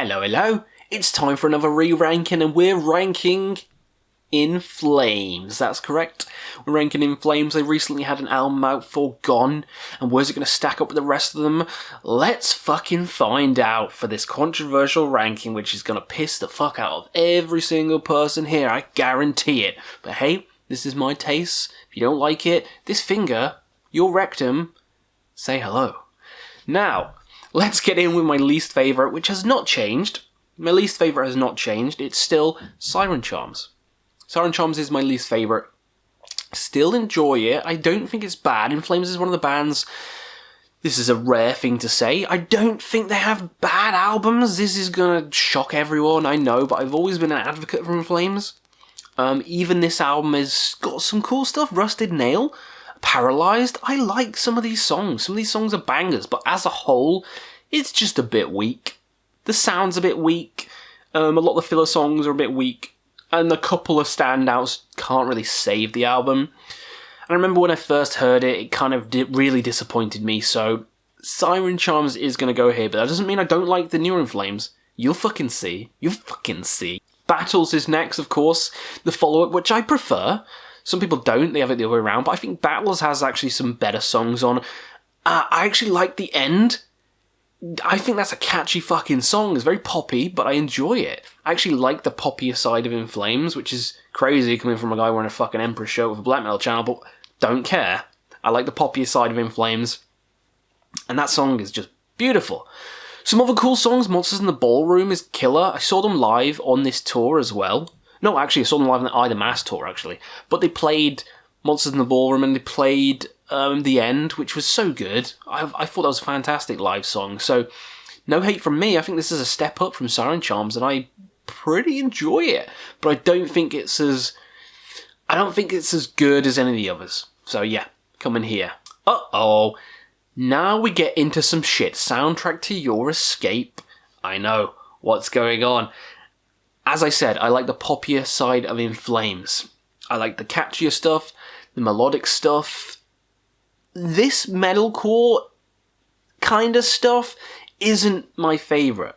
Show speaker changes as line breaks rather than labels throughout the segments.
Hello, hello. It's time for another re-ranking, and we're ranking In Flames. That's correct. We're ranking In Flames. They recently had an album out for Gone, and where's it going to stack up with the rest of them? Let's fucking find out for this controversial ranking, which is going to piss the fuck out of every single person here. I guarantee it. But hey, this is my taste. If you don't like it, this finger, your rectum, say hello. Now, let's get in with my least favourite, which has not changed. My least favourite has not changed. It's still Siren Charms. Siren Charms is my least favourite. Still enjoy it. I don't think it's bad. In Flames is one of the bands... This is a rare thing to say. I don't think they have bad albums. This is going to shock everyone, I know, but I've always been an advocate for In Flames. Even this album has got some cool stuff. Rusted Nail, Paralysed. I like some of these songs. Some of these songs are bangers, but as a whole, it's just a bit weak. The sound's a bit weak. A lot of the filler songs are a bit weak. And a couple of standouts can't really save the album. And I remember when I first heard it, it kind of really disappointed me. So Siren Charms is going to go here, but that doesn't mean I don't like the newer In Flames. You'll fucking see. You'll fucking see. Battles is next, of course. The follow-up, which I prefer. Some people don't. They have it the other way around. But I think Battles has actually some better songs on. I actually like The End. I think that's a catchy fucking song. It's very poppy, but I enjoy it. I actually like the poppier side of In Flames, which is crazy coming from a guy wearing a fucking Emperor shirt with a black metal channel, but don't care. I like the poppier side of In Flames. And that song is just beautiful. Some other cool songs, Monsters in the Ballroom is killer. I saw them live on this tour as well. No, actually, I saw them live on the Eye the Mask tour, actually. But they played Monsters in the Ballroom and they played The End, which was so good. I thought that was a fantastic live song. So, no hate from me. I think this is a step up from Siren Charms and I pretty enjoy it. But I don't think it's as good as any of the others. So yeah, come in here. Uh-oh. Now we get into some shit. Soundtrack to Your Escape. I know. What's going on? As I said, I like the poppier side of In Flames. I like the catchier stuff, the melodic stuff. This metalcore kind of stuff isn't my favourite.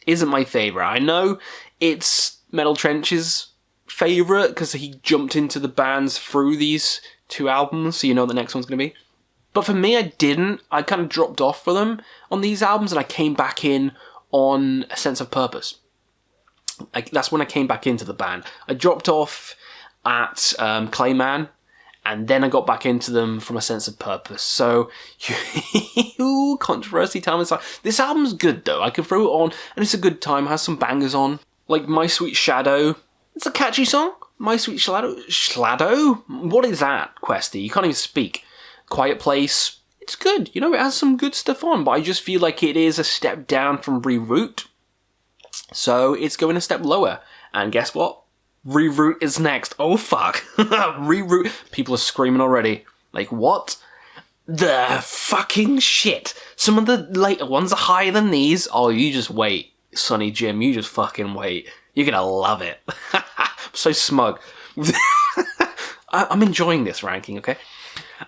I know it's Metal Trench's favourite because he jumped into the bands through these two albums, so you know what the next one's going to be. But for me, I didn't. I kind of dropped off for them on these albums and I came back in on A Sense of Purpose. That's when I came back into the band. I dropped off at Clayman, and then I got back into them from A Sense of Purpose. So, controversy time aside. This album's good though. I can throw it on, and it's a good time. It has some bangers on. Like My Sweet Shadow. It's a catchy song. My Sweet Shadow? Shadow? What is that, Questy? You can't even speak. Quiet Place. It's good. You know, it has some good stuff on, but I just feel like it is a step down from Reroot. So it's going a step lower. And guess what? Reroot is next. Oh, fuck. Reroot. People are screaming already. Like, what? The fucking shit. Some of the later ones are higher than these. Oh, you just wait. Sonny Jim, you just fucking wait. You're gonna love it. I'm so smug. I'm enjoying this ranking, okay?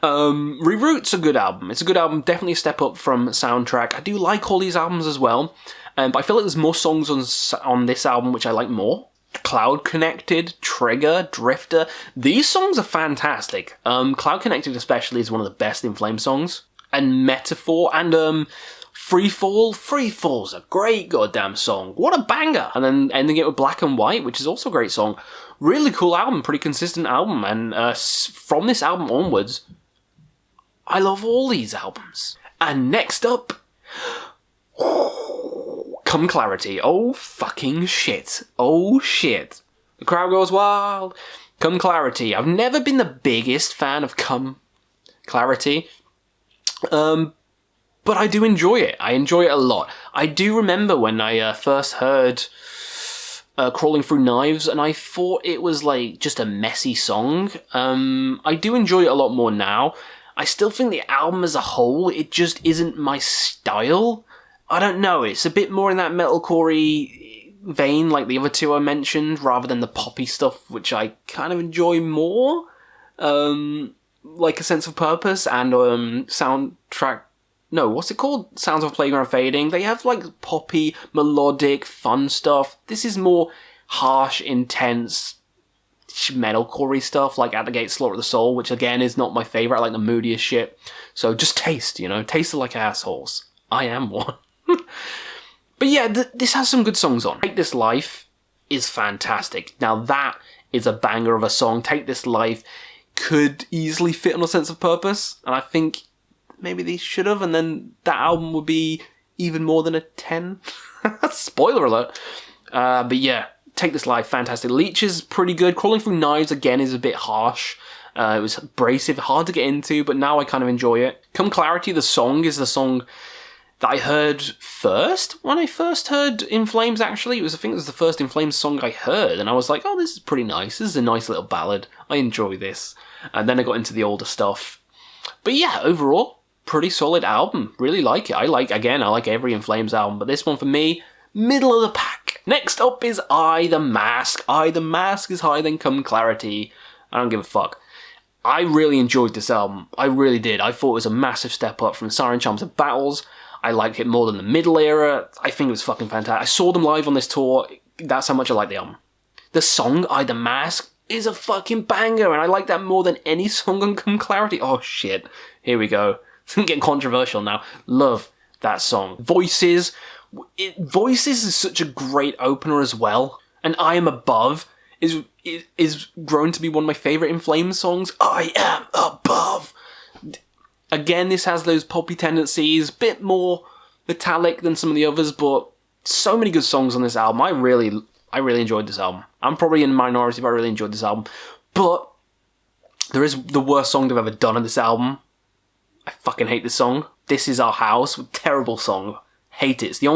Reroot's a good album. It's a good album. Definitely a step up from Soundtrack. I do like all these albums as well. But I feel like there's more songs on this album which I like more. Cloud Connected, Trigger, Drifter. These songs are fantastic. Cloud Connected especially is one of the best In Flames songs. And Metaphor and Freefall. Freefall's a great goddamn song. What a banger. And then ending it with Black and White, which is also a great song. Really cool album, pretty consistent album. And from this album onwards, I love all these albums. And next up... Come Clarity. Oh, fucking shit. Oh, shit. The crowd goes wild. Come Clarity. I've never been the biggest fan of Come Clarity. But I do enjoy it. I enjoy it a lot. I do remember when I first heard Crawling Through Knives, and I thought it was like just a messy song. I do enjoy it a lot more now. I still think the album as a whole, it just isn't my style. I don't know, it's a bit more in that metalcore-y vein like the other two I mentioned, rather than the poppy stuff, which I kind of enjoy more. Like A Sense of Purpose and Soundtrack No, what's it called? Sounds of a Playground Fading. They have like poppy, melodic, fun stuff. This is more harsh, intense, metalcore-y stuff like At the Gate, Slaughter of the Soul, which again is not my favourite. I like the moodiest shit. So just taste, you know, taste it like assholes. I am one. But yeah, this has some good songs on. Take This Life is fantastic. Now that is a banger of a song. Take This Life could easily fit on A Sense of Purpose, and I think maybe they should have, and then that album would be even more than a 10. Spoiler alert. But yeah, Take This Life, fantastic. Leech is pretty good. Crawling Through Knives, again, is a bit harsh. It was abrasive, hard to get into, but now I kind of enjoy it. Come Clarity, the song, is the song that I heard first when I first heard In Flames, actually. I think it was the first In Flames song I heard, and I was like, oh, this is pretty nice. This is a nice little ballad. I enjoy this. And then I got into the older stuff. But yeah, overall, pretty solid album. Really like it. I like every In Flames album, but this one for me, middle of the pack. Next up is I, The Mask. I, The Mask is higher than Come Clarity. I don't give a fuck. I really enjoyed this album. I really did. I thought it was a massive step up from Siren, Charms and Battles. I liked it more than the middle era. I think it was fucking fantastic. I saw them live on this tour. That's how much I like the album. The song, I, The Mask, is a fucking banger, and I like that more than any song on Come Clarity. Oh shit. Here we go. I'm getting controversial now. Love that song. Voices. Voices is such a great opener as well. And I Am Above is grown to be one of my favourite In Flames songs. I Am Above. Again, this has those poppy tendencies, bit more metallic than some of the others, but so many good songs on this album. I really enjoyed this album. I'm probably in the minority, but I really enjoyed this album. But there is the worst song they've ever done on this album. I fucking hate this song. This Is Our House. Terrible song. Hate it. It's the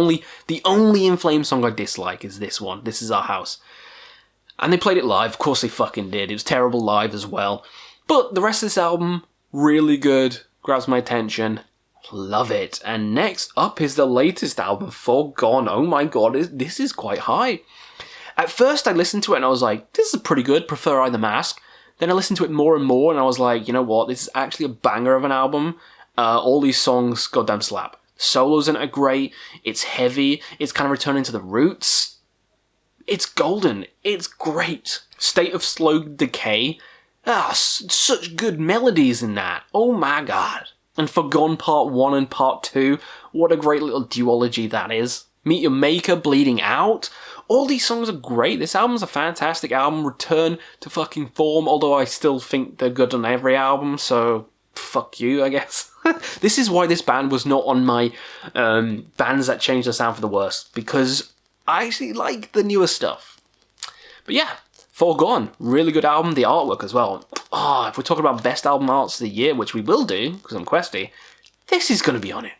only In Flames song I dislike is this one. This Is Our House. And they played it live. Of course they fucking did. It was terrible live as well. But the rest of this album, really good. Grabs my attention. Love it. And next up is the latest album, Forgone. Oh my god, this is quite high. At first I listened to it and I was like, this is pretty good, prefer I, The Mask. Then I listened to it more and more and I was like, you know what, this is actually a banger of an album. All these songs goddamn slap. Solos in it are great, it's heavy, it's kind of returning to the roots. It's golden, it's great. State of Slow Decay. Such good melodies in that. Oh my god. And Forgone Part 1 and Part 2. What a great little duology that is. Meet Your Maker, Bleeding Out. All these songs are great. This album's a fantastic album. Return to fucking form, although I still think they're good on every album, so fuck you, I guess. This is why this band was not on my bands that changed the sound for the worst, because I actually like the newer stuff. But yeah, Forgone, really good album, the artwork as well. If we're talking about best album arts of the year, which we will do, because I'm questy, this is going to be on it.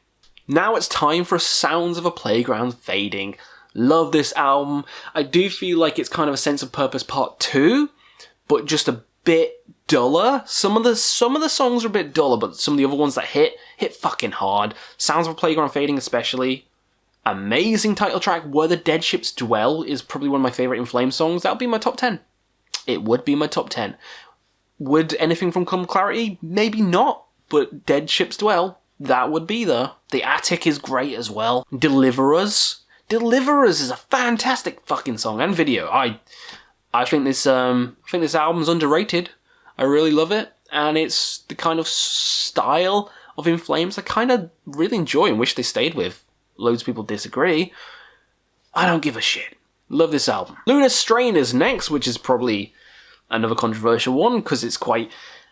Now it's time for Sounds of a Playground Fading. Love this album. I do feel like it's kind of A Sense of Purpose Part 2, but just a bit duller. Some of the songs are a bit duller, but some of the other ones that hit fucking hard. Sounds of a Playground Fading especially. Amazing title track, Where the Dead Ships Dwell is probably one of my favourite In Flames songs. That would be my top 10. It would be my top 10. Would anything from Come Clarity? Maybe not, but Dead Ships Dwell, that would be there. The Attic is great as well. Deliverers is a fantastic fucking song and video. I think this album's underrated. I really love it, and it's the kind of style of In Flames I kind of really enjoy and wish they stayed with. Loads of people disagree. I don't give a shit. Love this album. Lunar Strain is next, which is probably another controversial one because it's quite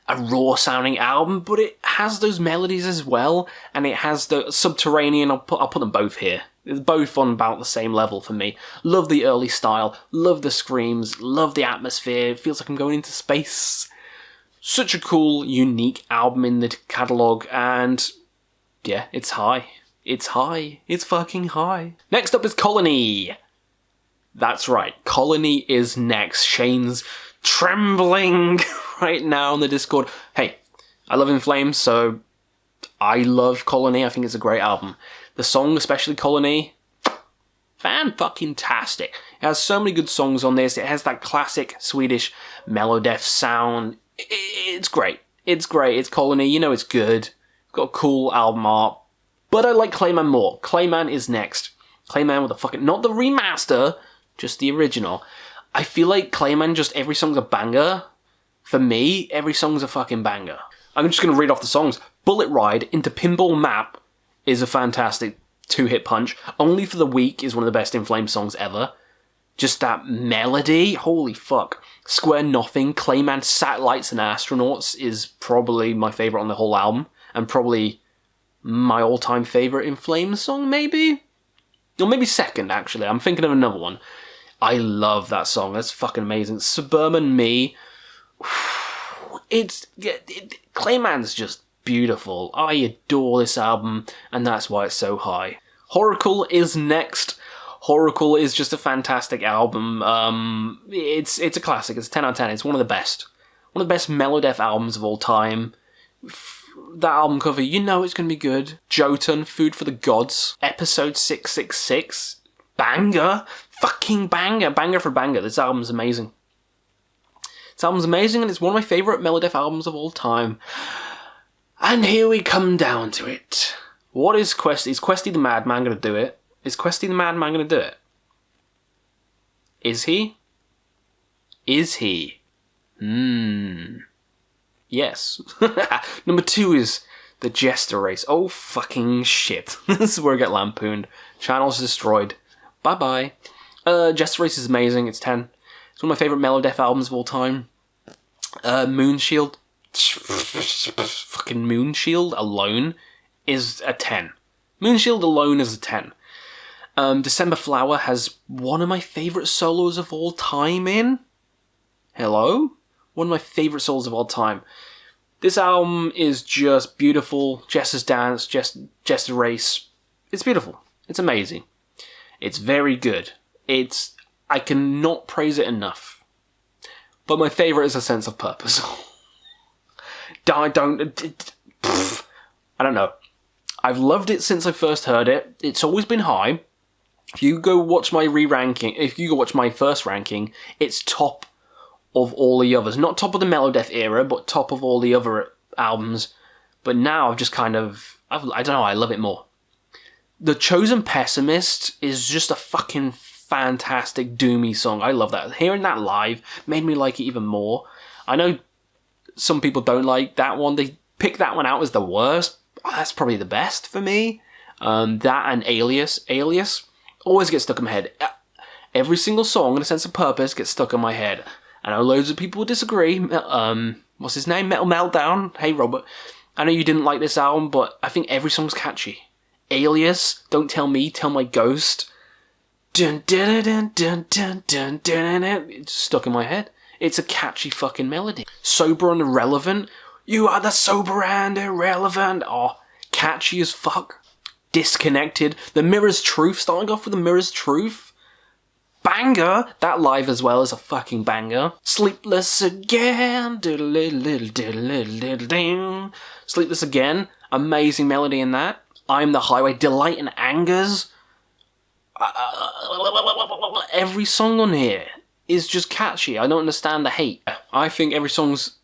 a raw sounding album, but it has those melodies as well, and it has the Subterranean. I'll put them both here. It's both on about the same level for me. Love the early style, love the screams, love the atmosphere. It feels like I'm going into space. Such a cool, unique album in the catalogue, and yeah, it's high. It's high. It's fucking high. Next up is Colony. That's right, Colony is next. Shane's trembling right now on the Discord. Hey, I love In Flames, so I love Colony. I think it's a great album. The song, especially Colony, fan-fucking-tastic. It has so many good songs on this. It has that classic Swedish melodeath sound. It's great. It's great. It's Colony. You know it's good. It's got cool album art. But I like Clayman more. Clayman is next. Clayman with a fucking... Not the remaster, just the original. I feel like Clayman, just every song's a banger. For me, every song's a fucking banger. I'm just going to read off the songs. Bullet Ride into Pinball Map is a fantastic 2-hit punch. Only for the Weak is one of the best In Flames songs ever. Just that melody, holy fuck. Square Nothing, Clayman, Satellites and Astronauts is probably my favourite on the whole album. And probably my all-time favourite In Flames song, maybe? Or maybe second, actually. I'm thinking of another one. I love that song. That's fucking amazing. Suburban Me. Clayman's just beautiful. I adore this album, and that's why it's so high. Horacle is next. Horacle is just a fantastic album. It's a classic. It's a 10 out of 10. It's one of the best. One of the best Melodeath albums of all time. That album cover, you know it's going to be good. Jotun, Food for the Gods. Episode 666. Banger. Fucking banger. Banger for banger. This album's amazing. This album's amazing, and it's one of my favourite Melodeath albums of all time. And here we come down to it. What is Questy? Is Questy the Madman going to do it? Is Questy the Madman going to do it? Is he? Is he? Yes. Number 2 is the Jester Race. Oh, fucking shit. This is where I get lampooned. Channel's destroyed. Bye-bye. Jester Race is amazing. It's 10. It's one of my favourite Melodeath albums of all time. Moonshield. Fucking Moonshield alone is a 10. Moonshield alone is a 10. December Flower has one of my favourite solos of all time in. Hello? One of my favourite solos of all time. This album is just beautiful. Jester's Dance, Jester Race. It's beautiful. It's amazing. It's very good. I cannot praise it enough. But my favourite is A Sense of Purpose. I don't know. I've loved it since I first heard it. It's always been high. If you go watch my first ranking, it's top of all the others. Not top of the Melodeath era, but top of all the other albums. But now I've just I don't know, I love it more. The Chosen Pessimist is just a fucking fantastic doomy song. I love that. Hearing that live made me like it even more. I know some people don't like that one. They pick that one out as the worst. That's probably the best for me. That and Alias. Alias always gets stuck in my head. Every single song in A Sense of Purpose gets stuck in my head. I know loads of people disagree. What's his name? Metal Meltdown. Hey, Robert. I know you didn't like this album, but I think every song's catchy. Alias, Don't Tell Me, Tell My Ghost. Dun, dun, dun, dun, dun, dun, dun, dun. It's stuck in my head. It's a catchy fucking melody. Sober and Irrelevant. You are the sober and irrelevant. Oh, catchy as fuck. Disconnected. The Mirror's Truth. Starting off with The Mirror's Truth. Banger. That live as well is a fucking banger. Sleepless Again. Sleepless Again. Amazing melody in that. I'm the Highway. Delight and Angers. Every song on here is just catchy. I don't understand the hate. I think every song's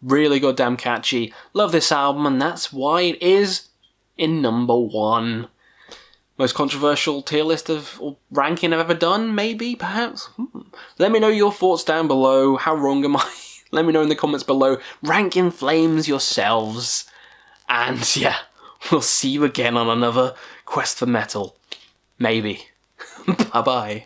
really goddamn catchy. Love this album, and that's why it is in number 1. Most controversial tier list or ranking I've ever done, maybe, perhaps? Let me know your thoughts down below. How wrong am I? Let me know in the comments below. Rank In Flames yourselves. And yeah, we'll see you again on another Quest for Metal. Maybe. Bye-bye.